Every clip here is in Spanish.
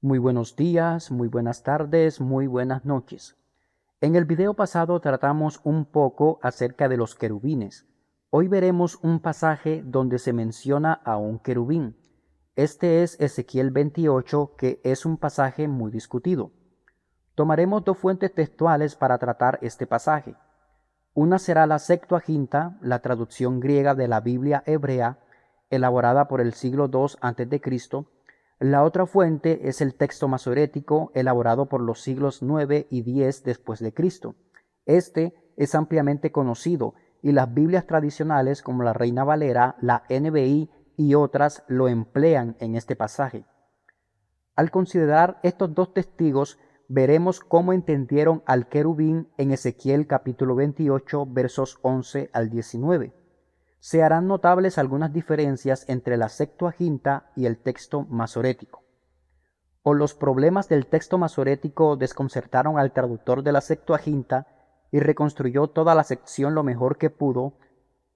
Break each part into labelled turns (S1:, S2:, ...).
S1: Muy buenos días, muy buenas tardes, muy buenas noches. En el video pasado tratamos un poco acerca de los querubines. Hoy veremos un pasaje donde se menciona a un querubín. Este es Ezequiel 28, que es un pasaje muy discutido. Tomaremos dos fuentes textuales para tratar este pasaje. Una será la Septuaginta, la traducción griega de la Biblia hebrea, elaborada por el siglo II a.C. La otra fuente es el texto masorético, elaborado por los siglos IX y X después de Cristo. Este es ampliamente conocido y las Biblias tradicionales como la Reina Valera, la NBI y otras lo emplean en este pasaje. Al considerar estos dos testigos, veremos cómo entendieron al querubín en Ezequiel capítulo 28, versos 11 al 19. Se harán notables algunas diferencias entre la Septuaginta y el texto masorético. O los problemas del texto masorético desconcertaron al traductor de la Septuaginta y reconstruyó toda la sección lo mejor que pudo,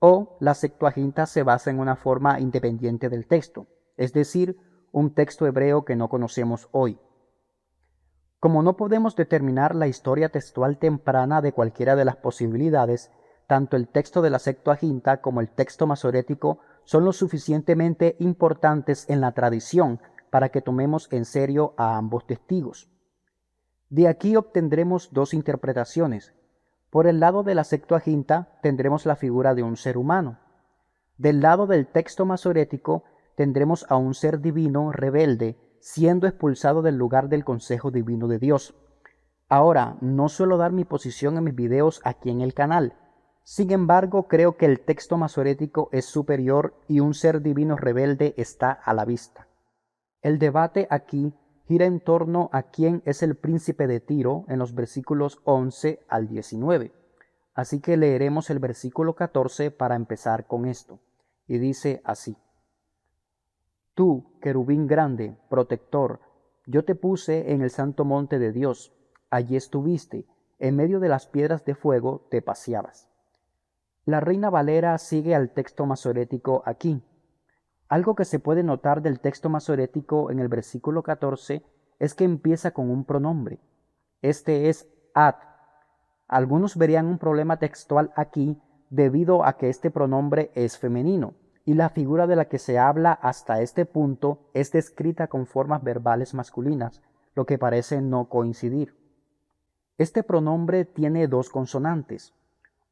S1: o la Septuaginta se basa en una forma independiente del texto, es decir, un texto hebreo que no conocemos hoy. Como no podemos determinar la historia textual temprana de cualquiera de las posibilidades, tanto el texto de la Septuaginta como el texto masorético son lo suficientemente importantes en la tradición para que tomemos en serio a ambos testigos. De aquí obtendremos dos interpretaciones. Por el lado de la Septuaginta tendremos la figura de un ser humano. Del lado del texto masorético tendremos a un ser divino rebelde siendo expulsado del lugar del consejo divino de Dios. Ahora, no suelo dar mi posición en mis videos aquí en el canal. Sin embargo, creo que el texto masorético es superior y un ser divino rebelde está a la vista. El debate aquí gira en torno a quién es el príncipe de Tiro en los versículos 11 al 19. Así que leeremos el versículo 14 para empezar con esto. Y dice así: Tú, querubín grande, protector, yo te puse en el santo monte de Dios. Allí estuviste, en medio de las piedras de fuego te paseabas. La Reina Valera sigue al texto masorético aquí. Algo que se puede notar del texto masorético en el versículo 14 es que empieza con un pronombre. Este es ad. Algunos verían un problema textual aquí debido a que este pronombre es femenino y la figura de la que se habla hasta este punto es descrita con formas verbales masculinas, lo que parece no coincidir. Este pronombre tiene dos consonantes,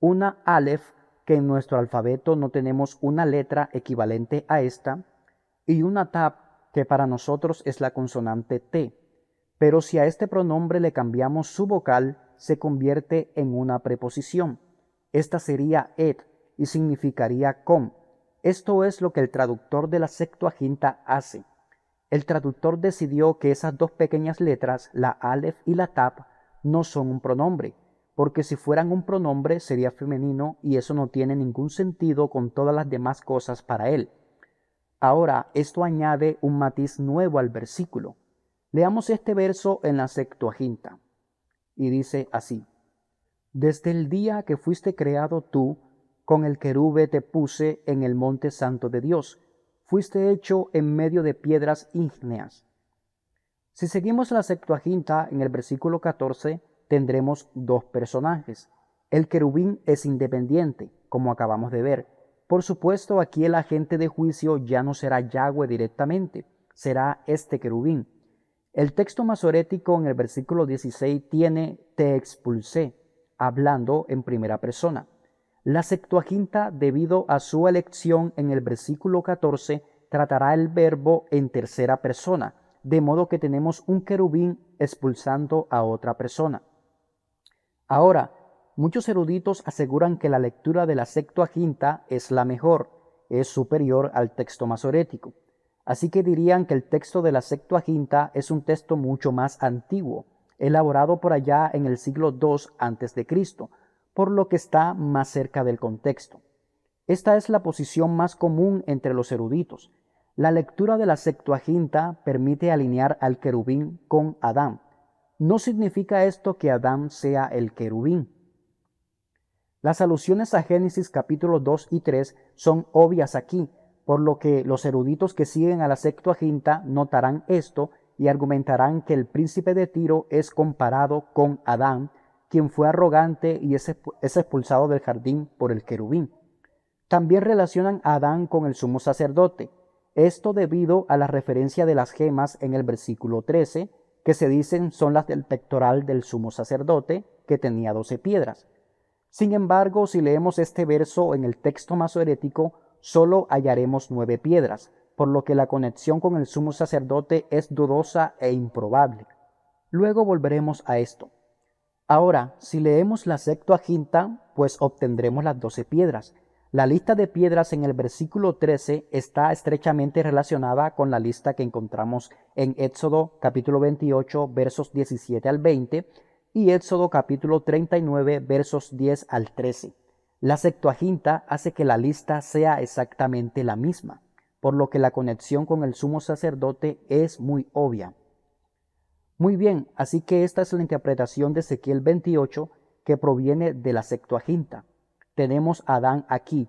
S1: una aleph, que en nuestro alfabeto no tenemos una letra equivalente a esta, y una tap, que para nosotros es la consonante T. Pero si a este pronombre le cambiamos su vocal, se convierte en una preposición. Esta sería et y significaría con. Esto es lo que el traductor de la Septuaginta hace. El traductor decidió que esas dos pequeñas letras, la aleph y la tap, no son un pronombre, porque si fueran un pronombre sería femenino y eso no tiene ningún sentido con todas las demás cosas para él. Ahora, esto añade un matiz nuevo al versículo. Leamos este verso en la Septuaginta. Y dice así: Desde el día que fuiste creado tú, con el querube te puse en el monte santo de Dios. Fuiste hecho en medio de piedras ígneas. Si seguimos la Septuaginta, en el versículo 14 tendremos dos personajes. El querubín es independiente, como acabamos de ver. Por supuesto, aquí el agente de juicio ya no será Yahweh directamente, será este querubín. El texto masorético en el versículo 16 tiene te expulsé, hablando en primera persona. La Septuaginta, debido a su elección en el versículo 14, tratará el verbo en tercera persona, de modo que tenemos un querubín expulsando a otra persona. Ahora, muchos eruditos aseguran que la lectura de la Septuaginta es la mejor, es superior al texto masorético. Así que dirían que el texto de la Septuaginta es un texto mucho más antiguo, elaborado por allá en el siglo II a.C., por lo que está más cerca del contexto. Esta es la posición más común entre los eruditos. La lectura de la Septuaginta permite alinear al querubín con Adán. No significa esto que Adán sea el querubín. Las alusiones a Génesis capítulos 2 y 3 son obvias aquí, por lo que los eruditos que siguen a la Septuaginta notarán esto y argumentarán que el príncipe de Tiro es comparado con Adán, quien fue arrogante y es expulsado del jardín por el querubín. También relacionan a Adán con el sumo sacerdote, esto debido a la referencia de las gemas en el versículo 13, que se dicen son las del pectoral del sumo sacerdote, que tenía 12 piedras. Sin embargo, si leemos este verso en el texto masorético, solo hallaremos 9 piedras, por lo que la conexión con el sumo sacerdote es dudosa e improbable. Luego volveremos a esto. Ahora, si leemos la Septuaginta, pues obtendremos las 12 piedras. La lista de piedras en el versículo 13 está estrechamente relacionada con la lista que encontramos en Éxodo capítulo 28 versos 17 al 20 y Éxodo capítulo 39 versos 10 al 13. La Septuaginta hace que la lista sea exactamente la misma, por lo que la conexión con el sumo sacerdote es muy obvia. Muy bien, así que esta es la interpretación de Ezequiel 28 que proviene de la Septuaginta. Tenemos a Adán aquí.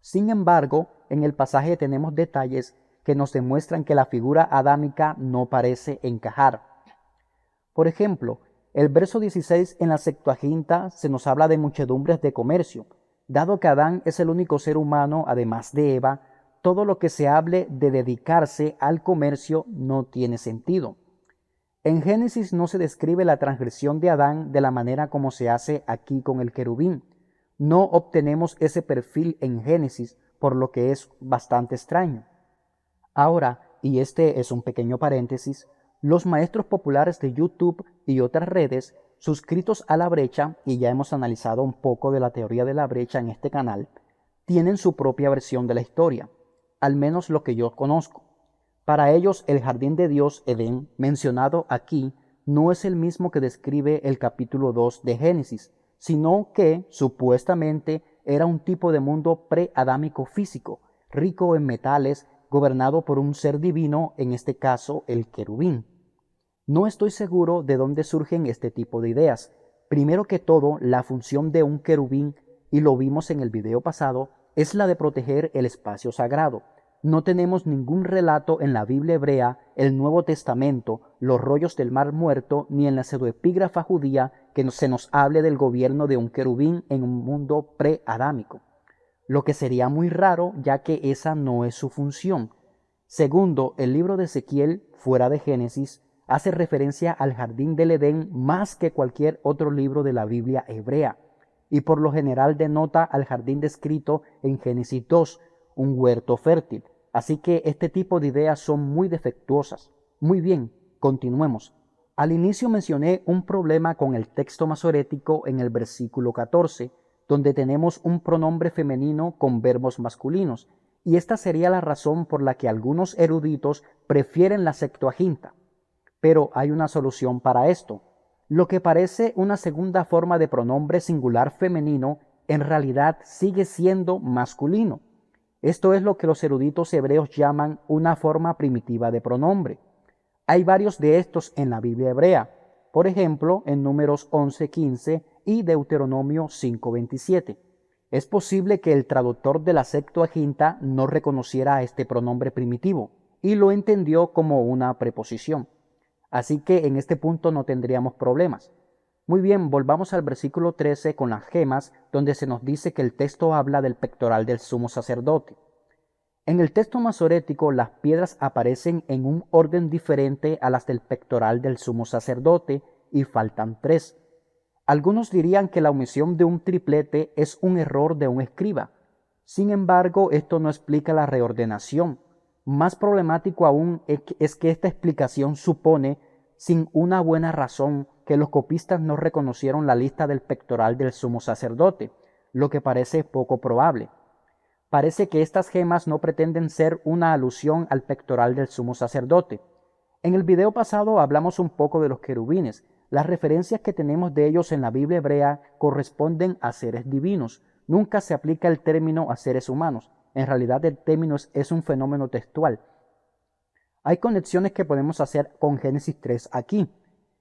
S1: Sin embargo, en el pasaje tenemos detalles que nos demuestran que la figura adámica no parece encajar. Por ejemplo, el verso 16 en la Septuaginta se nos habla de muchedumbres de comercio. Dado que Adán es el único ser humano, además de Eva, todo lo que se hable de dedicarse al comercio no tiene sentido. En Génesis no se describe la transgresión de Adán de la manera como se hace aquí con el querubín. No obtenemos ese perfil en Génesis, por lo que es bastante extraño. Ahora, y este es un pequeño paréntesis, los maestros populares de YouTube y otras redes suscritos a La Brecha, y ya hemos analizado un poco de la teoría de la brecha en este canal, tienen su propia versión de la historia, al menos lo que yo conozco. Para ellos, el jardín de Dios, Edén, mencionado aquí, no es el mismo que describe el capítulo 2 de Génesis, sino que, supuestamente, era un tipo de mundo preadámico físico, rico en metales, gobernado por un ser divino, en este caso el querubín. No estoy seguro de dónde surgen este tipo de ideas. Primero que todo, la función de un querubín, y lo vimos en el video pasado, es la de proteger el espacio sagrado. No tenemos ningún relato en la Biblia hebrea, el Nuevo Testamento, los rollos del Mar Muerto, ni en la pseudoepígrafa judía que se nos hable del gobierno de un querubín en un mundo preadámico, lo que sería muy raro ya que esa no es su función. Segundo, el libro de Ezequiel, fuera de Génesis, hace referencia al jardín del Edén más que cualquier otro libro de la Biblia hebrea, y por lo general denota al jardín descrito en Génesis 2, un huerto fértil. Así que este tipo de ideas son muy defectuosas. Muy bien, continuemos. Al inicio mencioné un problema con el texto masorético en el versículo 14, donde tenemos un pronombre femenino con verbos masculinos, y esta sería la razón por la que algunos eruditos prefieren la Septuaginta. Pero hay una solución para esto. Lo que parece una segunda forma de pronombre singular femenino, en realidad sigue siendo masculino. Esto es lo que los eruditos hebreos llaman una forma primitiva de pronombre. Hay varios de estos en la Biblia hebrea, por ejemplo, en Números 11:15 y Deuteronomio 5:27. Es posible que el traductor de la Septuaginta no reconociera este pronombre primitivo y lo entendió como una preposición. Así que en este punto no tendríamos problemas. Muy bien, volvamos al versículo 13 con las gemas, donde se nos dice que el texto habla del pectoral del sumo sacerdote. En el texto masorético las piedras aparecen en un orden diferente a las del pectoral del sumo sacerdote y faltan 3. Algunos dirían que la omisión de un triplete es un error de un escriba. Sin embargo, esto no explica la reordenación. Más problemático aún es que esta explicación supone, sin una buena razón, que los copistas no reconocieron la lista del pectoral del sumo sacerdote, lo que parece poco probable. Parece que estas gemas no pretenden ser una alusión al pectoral del sumo sacerdote. En el video pasado hablamos un poco de los querubines. Las referencias que tenemos de ellos en la Biblia hebrea corresponden a seres divinos. Nunca se aplica el término a seres humanos. En realidad el término es un fenómeno textual. Hay conexiones que podemos hacer con Génesis 3 aquí.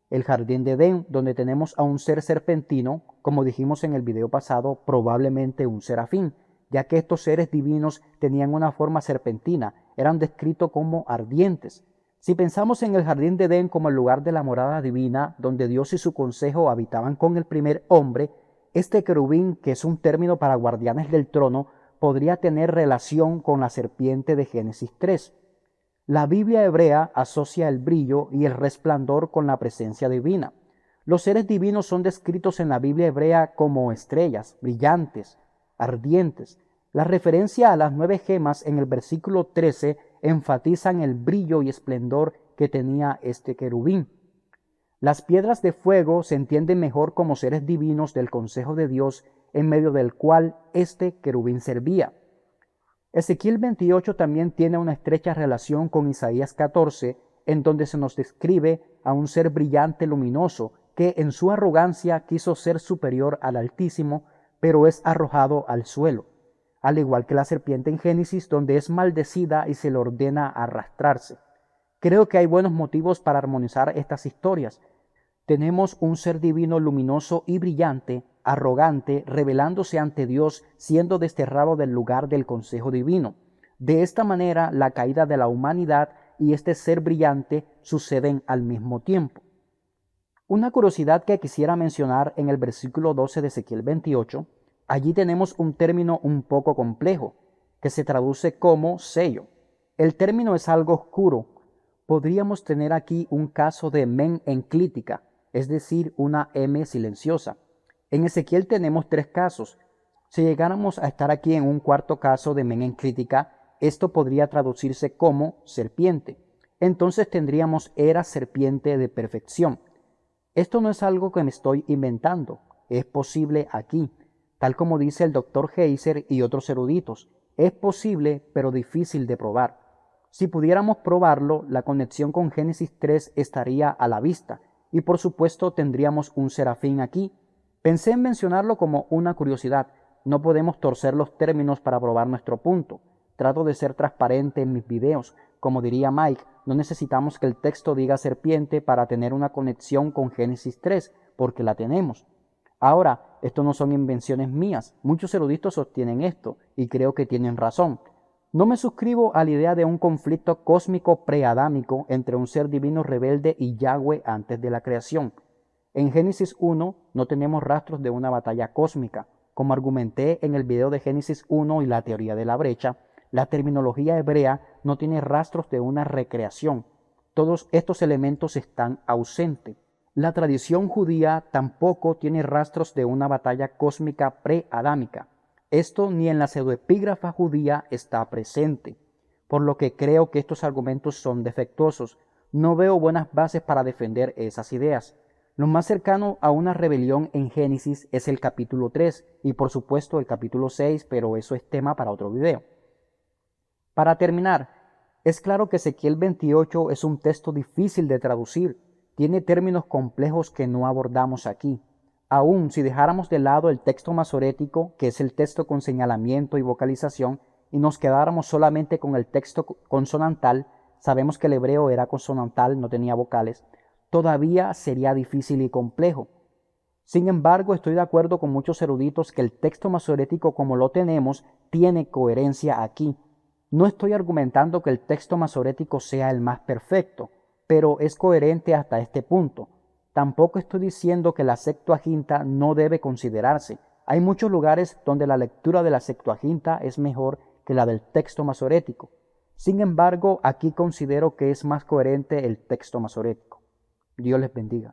S1: El jardín de Edén, donde tenemos a un ser serpentino, como dijimos en el video pasado, probablemente un serafín, ya que estos seres divinos tenían una forma serpentina, eran descritos como ardientes. Si pensamos en el jardín de Edén como el lugar de la morada divina, donde Dios y su consejo habitaban con el primer hombre, este querubín, que es un término para guardianes del trono, podría tener relación con la serpiente de Génesis 3. La Biblia hebrea asocia el brillo y el resplandor con la presencia divina. Los seres divinos son descritos en la Biblia hebrea como estrellas, brillantes, ardientes. La referencia a las 9 gemas en el versículo 13 enfatizan el brillo y esplendor que tenía este querubín. Las piedras de fuego se entienden mejor como seres divinos del consejo de Dios en medio del cual este querubín servía. Ezequiel 28 también tiene una estrecha relación con Isaías 14, en donde se nos describe a un ser brillante luminoso que en su arrogancia quiso ser superior al Altísimo, pero es arrojado al suelo, al igual que la serpiente en Génesis, donde es maldecida y se le ordena arrastrarse. Creo que hay buenos motivos para armonizar estas historias. Tenemos un ser divino luminoso y brillante, arrogante, rebelándose ante Dios, siendo desterrado del lugar del consejo divino. De esta manera, la caída de la humanidad y este ser brillante suceden al mismo tiempo. Una curiosidad que quisiera mencionar en el versículo 12 de Ezequiel 28, allí tenemos un término un poco complejo, que se traduce como sello. El término es algo oscuro. Podríamos tener aquí un caso de men enclítica, es decir, una M silenciosa. En Ezequiel tenemos 3 casos. Si llegáramos a estar aquí en un cuarto caso de men enclítica, esto podría traducirse como serpiente. Entonces tendríamos era serpiente de perfección. Esto no es algo que me estoy inventando, es posible aquí, tal como dice el Dr. Heiser y otros eruditos. Es posible, pero difícil de probar. Si pudiéramos probarlo, la conexión con Génesis 3 estaría a la vista, y por supuesto tendríamos un serafín aquí. Pensé en mencionarlo como una curiosidad. No podemos torcer los términos para probar nuestro punto. Trato de ser transparente en mis videos. Como diría Mike, no necesitamos que el texto diga serpiente para tener una conexión con Génesis 3, porque la tenemos. Ahora, esto no son invenciones mías. Muchos eruditos sostienen esto, y creo que tienen razón. No me suscribo a la idea de un conflicto cósmico preadámico entre un ser divino rebelde y Yahweh antes de la creación. En Génesis 1 no tenemos rastros de una batalla cósmica. Como argumenté en el video de Génesis 1 y la teoría de la brecha, la terminología hebrea no tiene rastros de una recreación. Todos estos elementos están ausentes. La tradición judía tampoco tiene rastros de una batalla cósmica preadámica. Esto ni en la pseudoepígrafa judía está presente, por lo que creo que estos argumentos son defectuosos. No veo buenas bases para defender esas ideas. Lo más cercano a una rebelión en Génesis es el capítulo 3 y por supuesto el capítulo 6, pero eso es tema para otro video. Para terminar, es claro que Ezequiel 28 es un texto difícil de traducir. Tiene términos complejos que no abordamos aquí. Aún si dejáramos de lado el texto masorético, que es el texto con señalamiento y vocalización, y nos quedáramos solamente con el texto consonantal, sabemos que el hebreo era consonantal, no tenía vocales, todavía sería difícil y complejo. Sin embargo, estoy de acuerdo con muchos eruditos que el texto masorético como lo tenemos tiene coherencia aquí. No estoy argumentando que el texto masorético sea el más perfecto, pero es coherente hasta este punto. Tampoco estoy diciendo que la Septuaginta no debe considerarse. Hay muchos lugares donde la lectura de la Septuaginta es mejor que la del texto masorético. Sin embargo, aquí considero que es más coherente el texto masorético. Dios les bendiga.